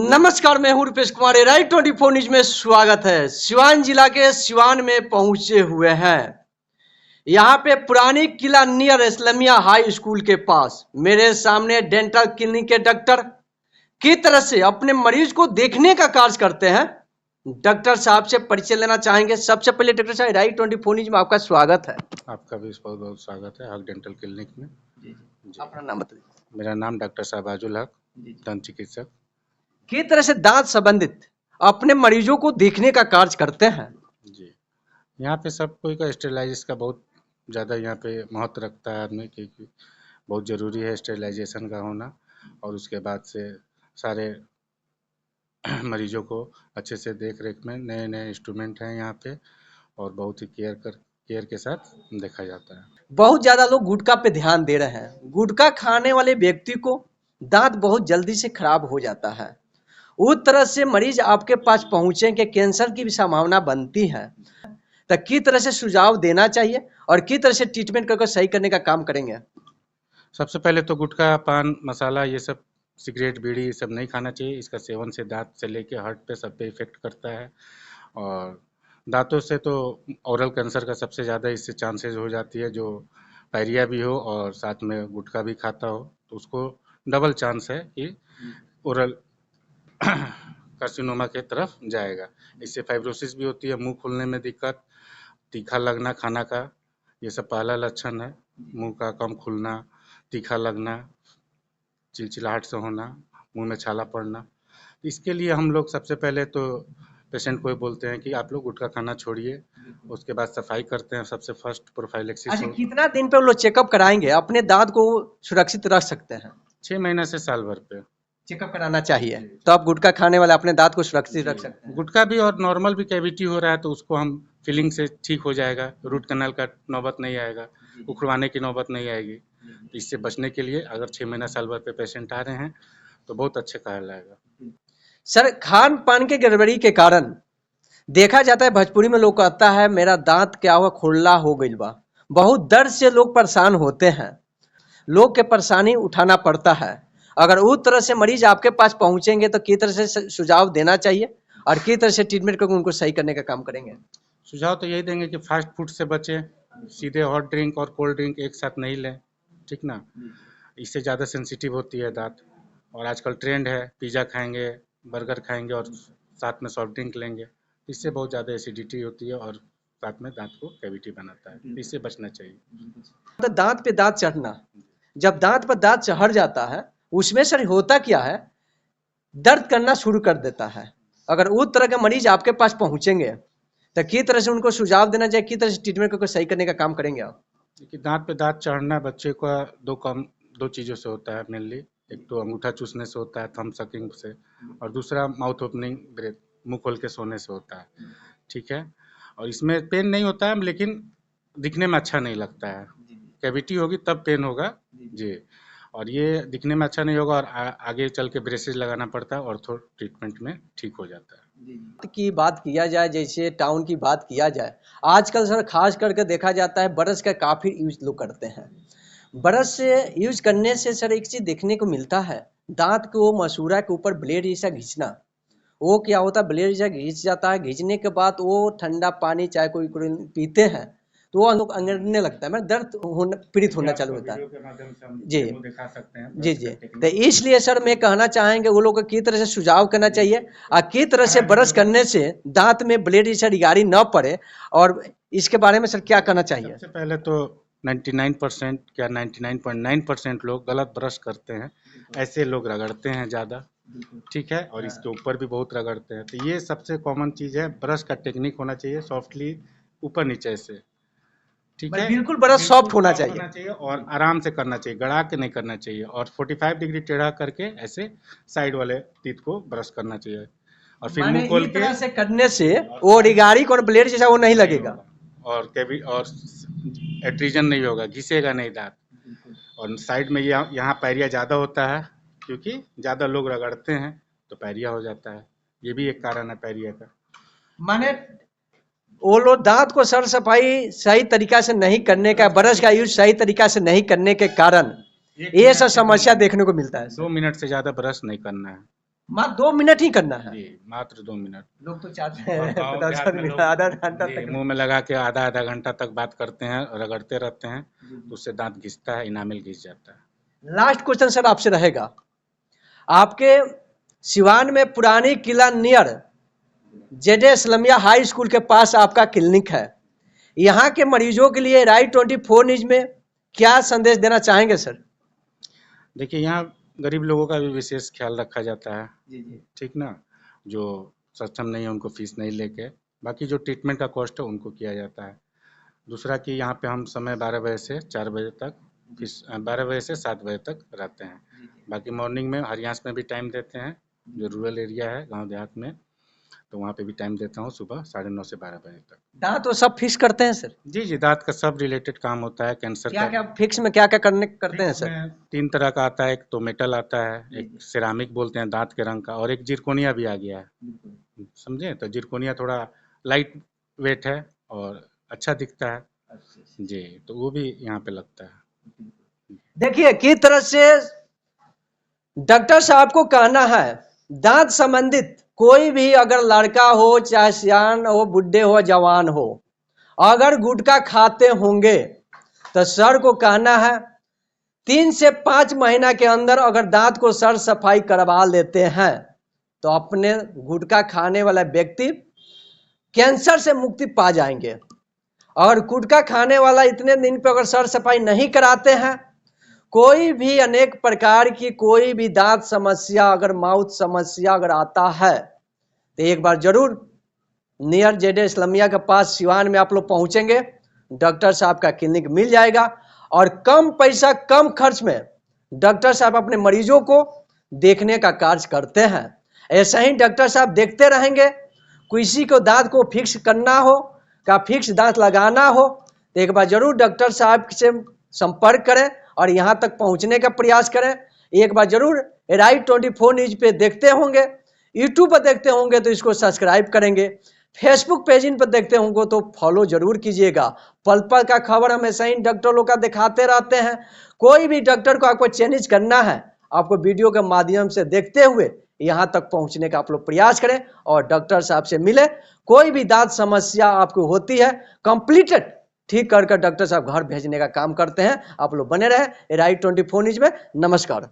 नमस्कार, मैं हूं रुपेश कुमार। राइट 24 न्यूज में स्वागत है। सिवान जिला के सिवान में पहुंचे हुए हैं। यहां पे पुरानी किला नियर इस्लामिया हाई स्कूल के पास मेरे सामने डेंटल क्लिनिक के डॉक्टर की तरह से अपने मरीज को देखने का कार्य करते हैं। डॉक्टर साहब से परिचय लेना चाहेंगे। सबसे पहले डॉक्टर साहब, राइट 24 न्यूज में आपका स्वागत है। आपका भी बहुत बहुत स्वागत है हक डेंटल क्लिनिक में। जी। अपना नाम बताइए। मेरा नाम डॉक्टर शाहबाजुल हक, दंत चिकित्सक। किस तरह से दांत संबंधित अपने मरीजों को देखने का कार्य करते हैं? जी, यहाँ पे सब कोई का स्टेरिलाइज का बहुत ज़्यादा यहाँ पे महत्व रखता है आदमी, क्योंकि बहुत ज़रूरी है स्टेरिलाइजेशन का होना। और उसके बाद से सारे मरीजों को अच्छे से देख रेख में नए नए इंस्ट्रूमेंट हैं यहाँ पे, और बहुत ही केयर के साथ देखा जाता है। बहुत ज्यादा लोग गुटखा पे ध्यान दे रहे हैं। गुटखा खाने वाले व्यक्ति को दांत बहुत जल्दी से खराब हो जाता है। उस तरह से मरीज आपके पास पहुंचे कि कैंसर की भी संभावना बनती है, तो किस तरह से सुझाव देना चाहिए और किस तरह से ट्रीटमेंट करके सही करने का काम करेंगे? सबसे पहले तो गुटखा, पान मसाला, ये सब सिगरेट, बीड़ी, ये सब नहीं खाना चाहिए। इसका सेवन से दांत से लेके हार्ट पे सब पे इफेक्ट करता है। और दांतों से तो ओरल कैंसर का सबसे ज़्यादा इससे चांसेस हो जाती है। जो पायरिया भी हो और साथ में गुटखा भी खाता हो तो उसको डबल चांस है कि ओरल कार्सिनोमा के तरफ जाएगा। इससे फाइब्रोसिस भी होती है, मुंह खुलने में दिक्कत, तीखा लगना खाना का, ये सब पहला लक्षण है। मुंह का कम खुलना, तीखा लगना, चिलचिलाहट से होना, मुंह में छाला पड़ना। इसके लिए हम लोग सबसे पहले तो पेशेंट को बोलते हैं कि आप लोग गुटखा खाना छोड़िए। उसके बाद सफाई करते हैं, सबसे फर्स्ट प्रोफाइलेक्सिस। अच्छा, कितना दिन पे वो लोग चेकअप कराएंगे अपने दांत को सुरक्षित रख सकते हैं? 6 महीना से साल भर पे चेकअप कराना चाहिए, तो आप गुटखा खाने वाले अपने दांत को सुरक्षित रख सकते हैं। गुटखा भी और नॉर्मल भी कैविटी हो रहा है तो उसको हम फिलिंग से ठीक हो जाएगा। रूट कैनाल का नौबत नहीं आएगा, उखड़वाने की नौबत नहीं आएगी। तो इससे बचने के लिए अगर 6 महीना साल भर पे पेशेंट आ रहे हैं तो बहुत अच्छे कहलाएगा। सर, खान पान के गड़बड़ी के कारण देखा जाता है, भोजपुरी में लोग कहता है मेरा दांत क्या हुआ, खुल्ला हो गई बा। बहुत दर्द से लोग परेशान होते हैं। लोग के परेशानी उठाना पड़ता है। अगर उस तरह से मरीज आपके पास पहुंचेंगे तो किस तरह से सुझाव देना चाहिए और किस तरह से ट्रीटमेंट करके उनको सही करने का काम करेंगे? सुझाव तो यही देंगे कि फास्ट फूड से बचें, सीधे हॉट ड्रिंक और कोल्ड ड्रिंक एक साथ नहीं लें, ठीक ना। इससे ज़्यादा सेंसिटिव होती है दांत। और आजकल ट्रेंड है पिज़्ज़ा खाएंगे, बर्गर खाएंगे और साथ में सॉफ्ट ड्रिंक लेंगे। इससे बहुत ज़्यादा एसिडिटी होती है और साथ में दांत को कैविटी बनाता है। इससे बचना चाहिए। तो दांत पे दांत चढ़ना, जब दांत पर दांत चढ़ जाता है उसमें सर होता क्या है, दर्द करना शुरू कर देता है। अगर उस तरह के मरीज आपके पास पहुंचेंगे तो किस तरह से उनको सुझाव देना चाहिए, किस तरह से ट्रीटमेंट करके सही करने का काम करेंगे आप? देखिए, दांत पे दांत चढ़ना बच्चे का दो चीज़ों से होता है मेनली। एक तो अंगूठा चूसने से होता है, थंब सकिंग से, और दूसरा माउथ ओपनिंग ब्रेथ, मुंह खोल के सोने से होता है, ठीक है। और इसमें पेन नहीं होता है, लेकिन दिखने में अच्छा नहीं लगता है। कैविटी होगी तब पेन होगा जी। और ये दिखने में अच्छा नहीं होगा और आगे चल के ब्रेसेस लगाना पड़ता है, ऑर्थो ट्रीटमेंट में ठीक हो जाता है। की बात किया जाए, जैसे टाउन की बात किया जाए, आजकल सर खास करके देखा जाता है ब्रश का काफ़ी यूज लोग करते हैं। ब्रश से यूज करने से सर एक चीज़ देखने को मिलता है, दांत को मसूड़ा के ऊपर ब्लेड जैसा घिंचना। वो क्या होता है, ब्लेड जैसा घिंच जाता है, घिंचने के बाद वो ठंडा पानी चाहे कोई पीते हैं तो वो लोग अंगड़ने लगता है, मतलब दर्द होना, पीड़ित होना चालू होता है। जी दिखा सकते हैं जी जी। तो इसलिए सर मैं कहना चाहेंगे वो लोग को किस तरह से सुझाव करना चाहिए और किस तरह से ब्रश करने से दांत में ब्लेड जैसा रिगाड़ी न पड़े, और इसके बारे में सर क्या कहना चाहिए? सबसे पहले तो 99% क्या 99.9% लोग गलत ब्रश करते हैं। ऐसे लोग रगड़ते हैं ज़्यादा, ठीक है, और इसके ऊपर भी बहुत रगड़ते हैं। तो ये सबसे कॉमन चीज़ है, ब्रश का टेक्निक होना चाहिए सॉफ्टली ऊपर नीचे से, ठीक है, बिल्कुल ब्रश सॉफ्ट होना होना चाहिए। चाहिए और आराम से करना चाहिए, गड़ा के नहीं करना चाहिए, और 45 डिग्री टेढ़ा करके ऐसे साइड वाले टीथ को ब्रश करना चाहिए, और फिर माने मुंह खोल इस के तरह से करने से वो रिगाड़ी कौन ब्लेड जैसा वो नहीं लगेगा। और कैवी और एट्रीजन नहीं होगा, घिसेगा नहीं दांत। और साइड में यहाँ पैरिया ज़्यादा होता है, क्योंकि ज़्यादा लोग रगड़ते हैं तो पैरिया हो जाता है, ये भी एक कारण है पैरिया का। माने वो लोग दांत को सर सफाई सही तरीका से नहीं करने का, ब्रश का यूज सही तरीका से नहीं करने के कारण ये सब समस्या देखने को मिलता है। 2 मिनट से ज़्यादा ब्रश नहीं करना है, मात्र 2 मिनट ही करना है। जी मात्र 2 मिनट। लोग तो चाहते और हैं गाँव 10 देहात में मिनट लोग आधा घंटा जी, तक। मुंह में लगा के आधा आधा घंटा तक बात करते हैं, रगड़ते रहते हैं, तो उससे दांत घिसता है, इनामिल घिस जाता है। लास्ट क्वेश्चन सर आपसे रहेगा, आपके सिवान में पुरानी किला नियर जेडे इस्लामिया हाई स्कूल के पास आपका क्लिनिक है, यहाँ के मरीजों के लिए राइट 24 न्यूज में क्या संदेश देना चाहेंगे सर? देखिए, यहाँ गरीब लोगों का भी विशेष ख्याल रखा जाता है, ठीक ना, जो सक्षम नहीं है उनको फीस नहीं लेके, बाकी जो ट्रीटमेंट का कॉस्ट है उनको किया जाता है। दूसरा कि यहाँ पे हम समय 12 बजे से 4 बजे तक, फीस 12 बजे से 7 बजे तक रहते हैं। बाकी मॉर्निंग में हरियाणा में भी टाइम देते हैं, जो रूरल एरिया है गांव देहात में, तो वहाँ पे भी टाइम देता हूँ सुबह 9:30 से 12 बजे तक। दांत तो सब फिक्स करते हैं सर? जी जी, दांत का सब रिलेटेड काम होता है, कैंसर क्या का। क्या फिक्स में क्या क्या करते हैं सर? 3 तरह का आता है, एक तो मेटल आता है, एक सिरामिक बोलते हैं दांत के रंग का, और एक जिरकोनिया भी आ गया है, समझे। तो जिरकोनिया थोड़ा लाइट वेट है और अच्छा दिखता है जी, तो वो भी यहाँ पे लगता है। देखिए किस तरह से डॉक्टर साहब को कहना है, दांत संबंधित कोई भी अगर लड़का हो चाहे सियान हो, बुढ़े हो, जवान हो, अगर गुटखा खाते होंगे तो सर को कहना है 3 से 5 महीना के अंदर अगर दांत को सर सफाई करवा लेते हैं तो अपने गुटखा खाने वाला व्यक्ति कैंसर से मुक्ति पा जाएंगे। और गुटखा खाने वाला इतने दिन पे अगर सर सफाई नहीं कराते हैं, कोई भी अनेक प्रकार की कोई भी दांत समस्या, अगर माउथ समस्या अगर आता है तो एक बार जरूर नियर जेडे इस्लामिया के पास सिवान में आप लोग पहुंचेंगे, डॉक्टर साहब का क्लिनिक मिल जाएगा और कम पैसा कम खर्च में डॉक्टर साहब अपने मरीजों को देखने का कार्य करते हैं। ऐसा ही डॉक्टर साहब देखते रहेंगे, किसी को दांत को फिक्स करना हो, का फिक्स दांत लगाना हो तो एक बार जरूर डॉक्टर साहब से संपर्क करें और यहाँ तक पहुँचने का प्रयास करें। एक बार जरूर राइट 24 न्यूज पे देखते होंगे, यूट्यूब पर देखते होंगे तो इसको सब्सक्राइब करेंगे, फेसबुक पेज इन पर देखते होंगे तो फॉलो जरूर कीजिएगा। पल पल का खबर हमेशा ही डॉक्टरों का दिखाते रहते हैं। कोई भी डॉक्टर को आपको चेंज करना है, आपको वीडियो के माध्यम से देखते हुए यहाँ तक पहुँचने का आप लोग प्रयास करें और डॉक्टर साहब से मिले। कोई भी दांत समस्या आपको होती है, कंप्लीटेड ठीक कर डॉक्टर साहब घर भेजने का काम करते हैं। आप लोग बने रहे राइट 24 न्यूज में। नमस्कार।